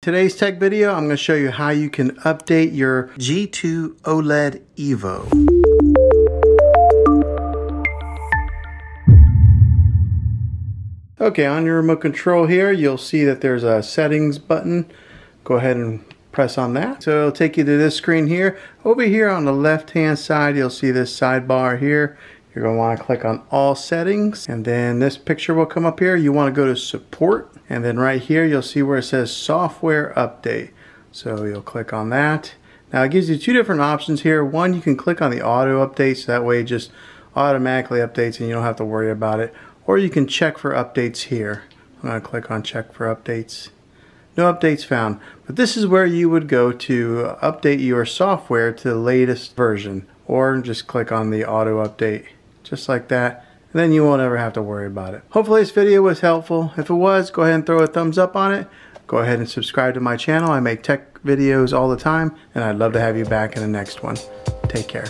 today's tech video, I'm going to show you how you can update your G2 OLED Evo. Okay, on your remote control here, you'll see that there's a settings button. Go ahead and press on that. So it'll take you to this screen here. Over here on the left hand side, you'll see this sidebar here. You're going to want to click on all settings, and then this picture will come up here. You want to go to support, and then right here you'll see where it says software update. So you'll click on that. Now it gives you two different options here. One, you can click on the auto update, so that way it just automatically updates and you don't have to worry about it. Or you can check for updates here. I'm going to click on check for updates. No updates found. But this is where you would go to update your software to the latest version. Or just click on the auto update. Just like that. And then you won't ever have to worry about it. Hopefully this video was helpful. If it was, go ahead and throw a thumbs up on it. Go ahead and subscribe to my channel. I make tech videos all the time. And I'd love to have you back in the next one. Take care.